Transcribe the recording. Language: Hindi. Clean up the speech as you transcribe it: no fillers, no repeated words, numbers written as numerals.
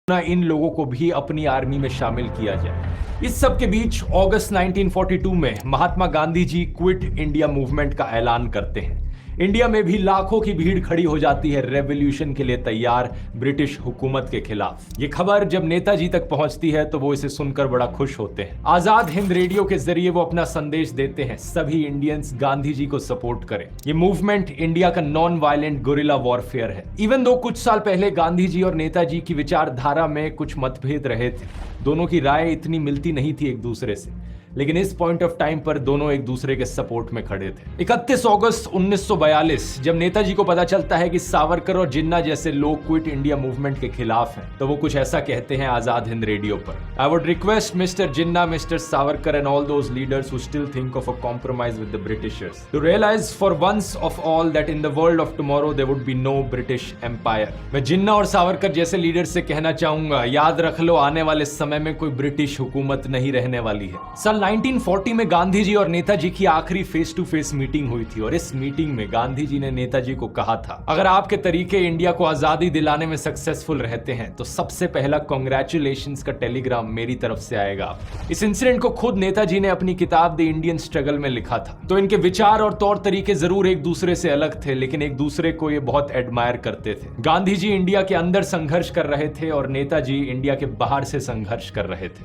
इन लोगों को भी अपनी आर्मी में शामिल किया जाए। इस सब के बीच अगस्त 1942 में Mahatma Gandhi ji quit India movement का ऐलान करते हैं। इंडिया में भी लाखों की भीड़ खड़ी हो जाती है रेवोल्यूशन के लिए तैयार ब्रिटिश हुकूमत के खिलाफ। ये खबर जब नेताजी तक पहुंचती है तो वो इसे सुनकर बड़ा खुश होते हैं। आजाद हिंद रेडियो के जरिए वो अपना संदेश देते हैं, सभी इंडियंस गांधी जी को सपोर्ट करें। ये मूवमेंट इंडिया का नॉन वायलेंट गुरिल्ला वॉरफेयर है। इवन दो कुछ साल पहले गांधी जी और नेताजी की विचारधारा में कुछ मतभेद रहे थे, दोनों की राय इतनी मिलती नहीं थी एक दूसरे से, लेकिन इस पॉइंट ऑफ टाइम पर दोनों एक दूसरे के सपोर्ट में खड़े थे। 31 अगस्त 1942 जब नेताजी को पता चलता है कि सावरकर और जिन्ना जैसे लोग क्विट इंडिया मूवमेंट के खिलाफ हैं, तो वो कुछ ऐसा कहते हैं आजाद हिंद रेडियो पर। I would request Mister Jinnah, Mister Savarkar and all those leaders who still think of a compromise with the Britishers to realize for once of all that in the world of tomorrow there would be no British empire. मैं जिन्ना और सावरकर जैसे लीडर से कहना चाहूंगा, याद रख लो, आने वाले समय में कोई ब्रिटिश हुकूमत नहीं रहने वाली है। साल 1940 में गांधी जी और नेताजी की आखिरी फेस टू फेस मीटिंग हुई थी और इस मीटिंग में गांधी जी ने नेताजी को कहा था, अगर आपके तरीके इंडिया को आजादी दिलाने में सक्सेसफुल रहते हैं तो सबसे पहला कांग्रेचुलेशंस का टेलीग्राम मेरी तरफ से आएगा। इस इंसिडेंट को खुद नेताजी ने अपनी किताब द इंडियन स्ट्रगल में लिखा था। तो इनके विचार और तौर तरीके जरूर एक दूसरे से अलग थे, लेकिन एक दूसरे को ये बहुत एडमायर करते थे। गांधी जी इंडिया के अंदर संघर्ष कर रहे थे और नेताजी इंडिया के बाहर से संघर्ष कर रहे थे।